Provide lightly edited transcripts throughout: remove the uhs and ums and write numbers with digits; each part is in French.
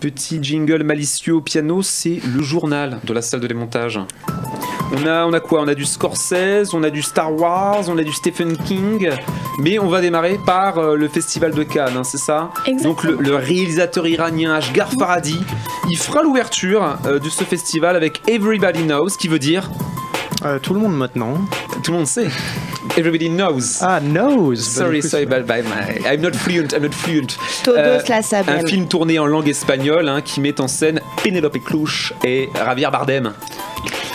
Petit jingle malicieux au piano, c'est le journal de la salle de démontage. On a quoi? On a du Scorsese, on a du Star Wars, on a du Stephen King, mais on va démarrer par le festival de Cannes, hein, c'est ça? Exactement. Donc le réalisateur iranien Asghar Farhadi, il fera l'ouverture de ce festival avec Everybody Knows, qui veut dire... tout le monde maintenant. Tout le monde sait. Everybody knows. Ah, knows. Sorry, I'm not fluent. Todos la saben. Un film tourné en langue espagnole qui met en scène Penélope Cruz et Javier Bardem.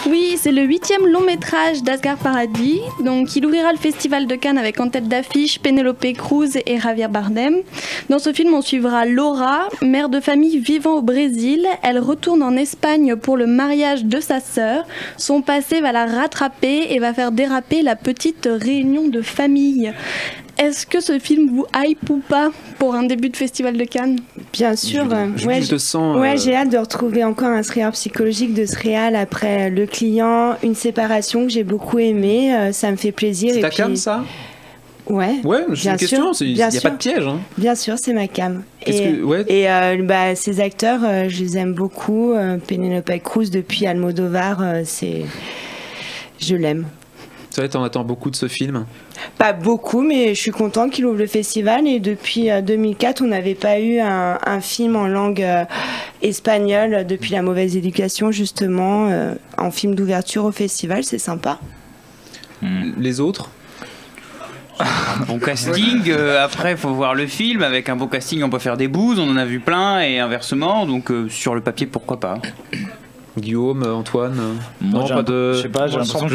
Oui, c'est le 8e long métrage d'Asghar Farhadi. Donc, il ouvrira le festival de Cannes avec en tête d'affiche Penélope Cruz et Javier Bardem. Dans ce film, on suivra Laura, mère de famille vivant au Brésil. Elle retourne en Espagne pour le mariage de sa sœur. Son passé va la rattraper et va faire déraper la petite réunion de famille. Est-ce que ce film vous hype ou pas pour un début de festival de Cannes? Bien sûr. J'ai hâte de retrouver encore un thriller psychologique de ce réal après Le Client, une séparation que j'ai beaucoup aimé. Ça me fait plaisir. C'est ta cam, ça? Ouais. Ouais, c'est une question. Il n'y a pas de piège. Hein. Bien sûr, c'est ma cam. Ces acteurs, je les aime beaucoup. Penélope Cruz depuis Almodovar, je l'aime. C'est vrai, t'en attends beaucoup de ce film? Pas beaucoup, mais je suis contente qu'il ouvre le festival. Et depuis 2004, on n'avait pas eu un film en langue espagnole depuis La Mauvaise Éducation, justement, en film d'ouverture au festival. C'est sympa. Les autres? Un bon casting, après il faut voir le film. Avec un bon casting on peut faire des bouses, on en a vu plein, et inversement, donc sur le papier pourquoi pas. Guillaume, Antoine, moi, non, pas de... Je sais pas, j'ai l'impression que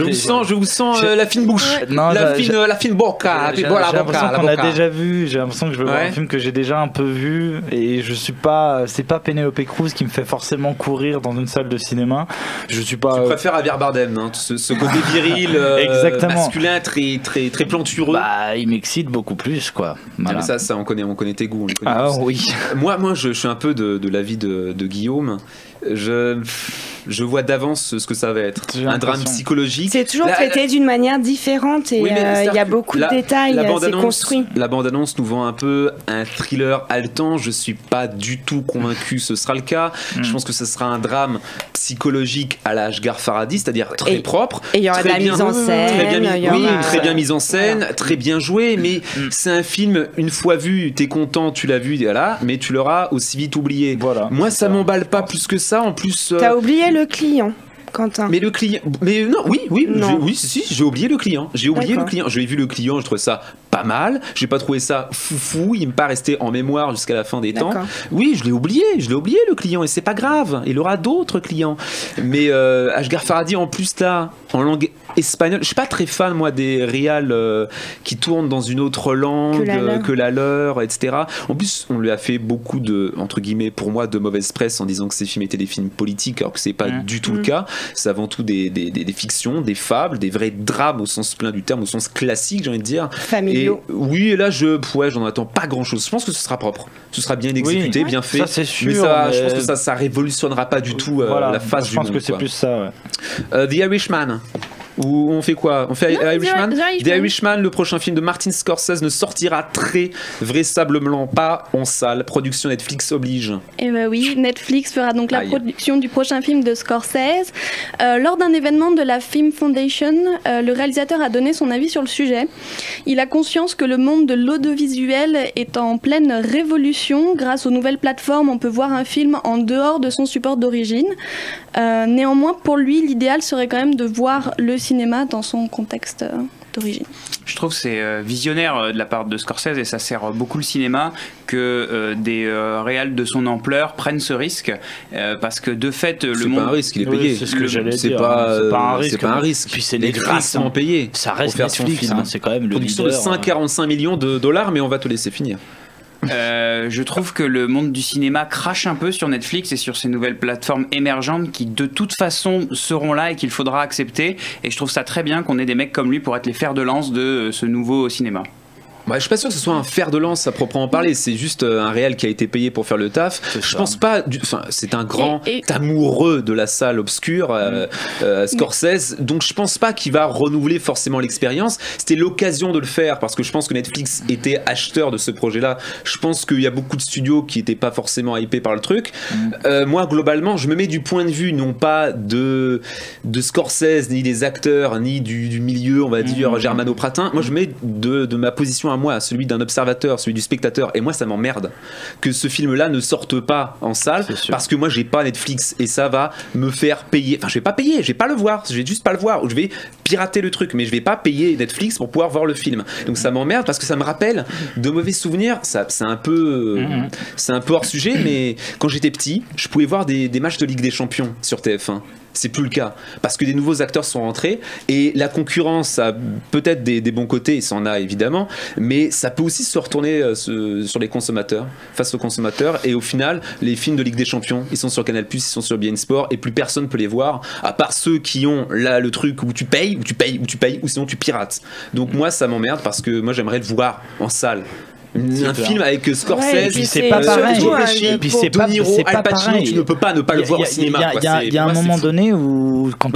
je vous sens la fine bouche, non, la fine boca. J'ai l'impression qu'on a déjà vu, j'ai l'impression que je veux voir un film que j'ai déjà un peu vu, et je suis pas, c'est pas Penélope Cruz qui me fait forcément courir dans une salle de cinéma. Je suis pas. Tu préfères Javier Bardem, hein, ce côté viril, masculin, très plantureux. Bah, il m'excite beaucoup plus, quoi. Voilà. Mais ça, on connaît tes goûts. On les connaît tous. Oui. Moi, je suis un peu de l'avis de Guillaume. Je vois d'avance ce que ça va être. Un drame psychologique. C'est toujours traité d'une manière différente et il y a beaucoup de détails. C'est construit. La bande-annonce nous vend un peu un thriller haletant. Je suis pas du tout convaincu ce sera le cas. Je pense que ce sera un drame psychologique à la Asghar Farhadi, c'est-à-dire très propre. Et il y aura de la mise en scène. Très bien mise en scène, très bien joué. Mais c'est un film, une fois vu, t'es content, tu l'as vu, voilà, mais tu l'auras aussi vite oublié. Voilà, moi, ça m'emballe pas plus que ça. En plus, t'as oublié Le Client, Quentin. Mais le client, mais non, si, j'ai oublié Le Client. J'ai oublié Le Client. J'ai vu Le Client, je trouvais ça pas mal. J'ai pas trouvé ça foufou. Il m'est pas resté en mémoire jusqu'à la fin des temps. Oui, je l'ai oublié Le Client, et c'est pas grave. Il aura d'autres clients. Mais Asghar Farhadi en plus là, en langue espagnole. Je suis pas très fan moi des réals qui tournent dans une autre langue que la leur, etc. En plus, on lui a fait beaucoup de, entre guillemets, pour moi, de mauvaise presse en disant que ces films étaient des films politiques, alors que c'est pas du tout le cas. C'est avant tout des fictions, des fables, des vrais drames au sens plein du terme, au sens classique, j'ai envie de dire. Familiaux. Et là, j'en attends pas grand chose. Je pense que ce sera propre. Ce sera bien exécuté, bien fait. Ça, c'est sûr. Mais je pense que ça révolutionnera pas du tout la face du monde. Je pense que c'est plus ça, The Irishman. Ou on fait quoi? On fait Irishman? The Irishman, le prochain film de Martin Scorsese, ne sortira très vraisemblablement pas en salle. Production Netflix oblige. Eh ben oui, Netflix fera donc la production du prochain film de Scorsese. Lors d'un événement de la Film Foundation, le réalisateur a donné son avis sur le sujet. Il a conscience que le monde de l'audiovisuel est en pleine révolution. Grâce aux nouvelles plateformes, on peut voir un film en dehors de son support d'origine. Néanmoins, pour lui, l'idéal serait quand même de voir le cinéma dans son contexte d'origine. Je trouve que c'est visionnaire de la part de Scorsese, et ça sert beaucoup le cinéma que des réals de son ampleur prennent ce risque, parce que de fait le monde... C'est pas un risque, il est payé. C'est ce que j'allais dire. C'est pas un risque. Puis c'est grassement payé. Ça reste Netflix, c'est quand même le production leader. De 5,45 millions de dollars, mais on va te laisser finir. Je trouve que le monde du cinéma crache un peu sur Netflix et sur ces nouvelles plateformes émergentes qui de toute façon seront là et qu'il faudra accepter, et je trouve ça très bien qu'on ait des mecs comme lui pour être les fers de lance de ce nouveau cinéma. Bah, je suis pas sûr que ce soit un fer de lance à proprement parler. C'est juste un réel qui a été payé pour faire le taf. Je pense pas. Enfin, c'est un grand amoureux de la salle obscure, Scorsese. Donc je pense pas qu'il va renouveler forcément l'expérience. C'était l'occasion de le faire parce que je pense que Netflix était acheteur de ce projet-là. Je pense qu'il y a beaucoup de studios qui étaient pas forcément hypés par le truc. Moi, globalement, je me mets du point de vue non pas de Scorsese, ni des acteurs, ni du milieu, on va dire, germano-pratin. Moi, je mets de ma position à moi, celui d'un observateur, celui du spectateur. Et moi, ça m'emmerde que ce film-là ne sorte pas en salle parce que moi, j'ai pas Netflix et ça va me faire payer. Enfin, je vais pas payer, je vais pas le voir, je vais juste pas le voir ou je vais pirater le truc, mais je vais pas payer Netflix pour pouvoir voir le film. Donc ça m'emmerde parce que ça me rappelle de mauvais souvenirs. C'est un peu hors sujet, mais quand j'étais petit, je pouvais voir des matchs de Ligue des Champions sur TF1. C'est plus le cas parce que des nouveaux acteurs sont rentrés et la concurrence a peut-être des bons côtés, il s'en a évidemment, mais ça peut aussi se retourner sur les consommateurs, face aux consommateurs. Et au final, les films de Ligue des Champions, ils sont sur Canal+, ils sont sur beIN Sport et plus personne peut les voir à part ceux qui ont là le truc où tu payes ou sinon tu pirates. Donc moi ça m'emmerde parce que moi j'aimerais le voir en salle. Un film avec Scorsese, et puis c'est pas pareil. Et puis c'est De Niro, Al Pacino, tu ne peux pas ne pas le voir au cinéma. Il y a un moment donné où quand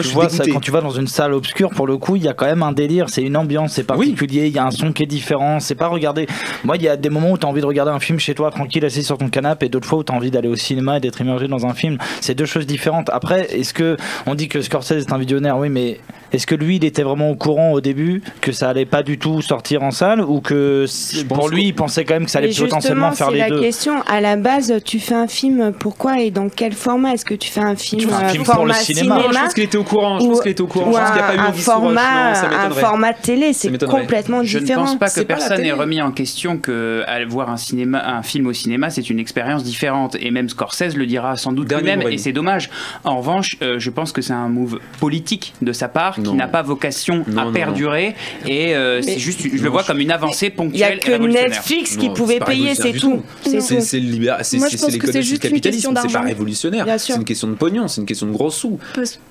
tu vas dans une salle obscure, pour le coup, il y a quand même un délire, c'est une ambiance, c'est particulier, il y a un son qui est différent, c'est pas regarder. Moi, il y a des moments où tu as envie de regarder un film chez toi tranquille assis sur ton canapé et d'autres fois où tu as envie d'aller au cinéma et d'être immergé dans un film. C'est deux choses différentes. Après, est-ce que on dit que Scorsese est un visionnaire? Oui, mais est-ce que lui, il était vraiment au courant au début que ça allait pas du tout sortir en salle ou que pour lui, il pensait quand même que ça allait potentiellement faire les deux? C'est la question. À la base, tu fais un film, pourquoi et dans quel format? Est-ce que tu fais un film, pour le cinéma? Je pense qu'il était au courant. Je pense qu'il était au courant. Ou je pense qu'il n'y a pas eu un format télé, c'est complètement différent. Je ne pense pas que personne n'ait remis en question que aller voir un film au cinéma, c'est une expérience différente. Et même Scorsese le dira sans doute lui-même, et c'est dommage. En revanche, je pense que c'est un move politique de sa part qui n'a pas vocation à perdurer. Et c'est juste, je le vois comme une avancée ponctuelle. Il n'y a que Netflix qui pouvait payer, c'est tout. C'est l'économie du capitalisme, c'est pas révolutionnaire. C'est une question de pognon, c'est une question de gros sous.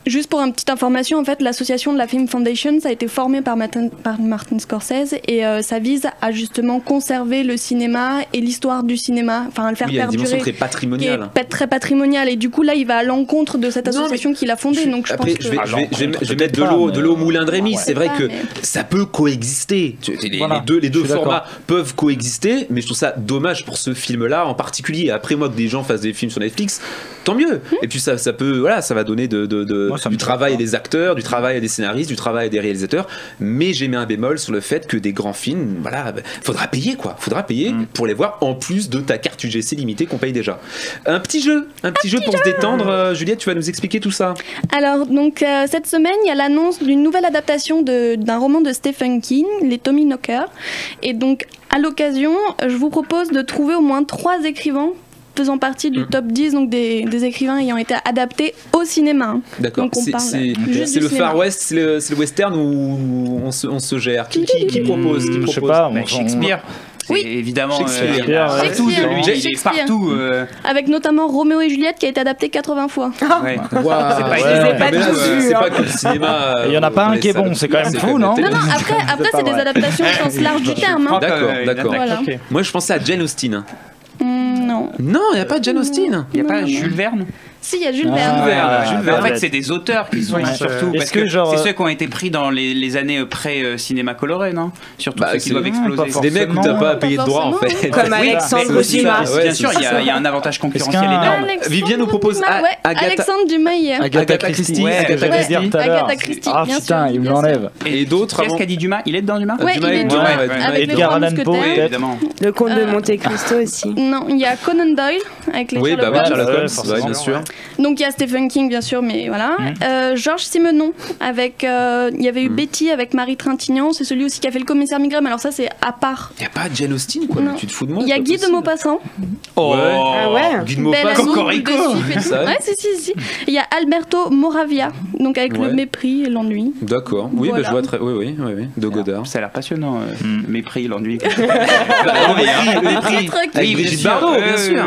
Juste pour une petite information, en fait, l'association de la Film Foundation, ça a été formé par Martin Scorsese et ça vise à justement conserver le cinéma et l'histoire du cinéma, enfin à le faire perdurer. Il y a une dimension très patrimoniale. Très patrimoniale, et du coup là, il va à l'encontre de cette association qu'il a fondée. Donc je pense que je vais mettre de l'eau au moulin de Rémi. C'est vrai que ça peut coexister. Les deux formats peuvent coexister, mais je trouve ça dommage pour ce film-là en particulier. Après, moi, que des gens fassent des films sur Netflix, tant mieux. Et puis ça peut, voilà, ça va donner du travail à des acteurs, du travail à des scénaristes, du travail à des réalisateurs. Mais j'ai mis un bémol sur le fait que des grands films, voilà, faudra payer pour les voir en plus de ta carte UGC limitée qu'on paye déjà. Un petit jeu pour se détendre. Juliette, tu vas nous expliquer tout ça. Alors donc cette semaine, il y a l'annonce d'une nouvelle adaptation d'un roman de Stephen King, Les Tommyknockers. Et donc à l'occasion, je vous propose de trouver au moins 3 écrivains faisant partie du top 10 donc des écrivains ayant été adaptés au cinéma. D'accord. C'est le Far West, c'est le western où on se gère. Qui propose? Je sais pas. Shakespeare. Oui, évidemment. Shakespeare. Il est partout. Avec notamment Roméo et Juliette qui a été adapté 80 fois. Ouais. C'est pas que le cinéma. Il y en a pas un qui est bon, c'est quand même fou, non? Non, après c'est des adaptations au sens large du terme. D'accord. Voilà. Moi je pensais à Jane Austen. Non, il n'y a pas de Jane Austen. Il n'y a pas Jules Verne? Si, il y a Jules Verne. En fait, c'est des auteurs qui sont surtout. Parce que c'est ceux qui ont été pris dans les années pré-cinéma coloré, non? Surtout ceux qui doivent exploser. C'est des mecs où t'as pas à payer de droit, en fait. Comme Alexandre Dumas. Bien sûr, il y a un avantage concurrentiel énorme. Viviane nous propose Alexandre Dumas hier. Agatha Christie. Agatha Christie, ah putain, il me l'enlève. Et d'autres. Qu'est-ce qu'a dit Dumas? Il est dedans, Dumas? Ouais, il est dedans. Edgar Allan Poe, évidemment. Le Comte de Monte Cristo aussi. Non, il y a Conan Doyle avec les Sherlock Holmes, bien sûr. Donc il y a Stephen King bien sûr, mais voilà. Georges Simenon avec il y avait eu Betty avec Marie Trintignant, c'est celui aussi qui a fait le commissaire Migram. Alors ça c'est à part. Il y a pas Jane Austen quoi, tu te fous de moi. Il y a Guy de Maupassant. Guy de Maupassant. Cocorico. Ouais, si. Il y a Alberto Moravia, donc avec Le Mépris et l'ennui. D'accord. Oui, je vois très oui, de Godard. Ça a l'air passionnant. Mépris, l'ennui. Le Mépris. Oui, Brigitte Bardot, bien sûr.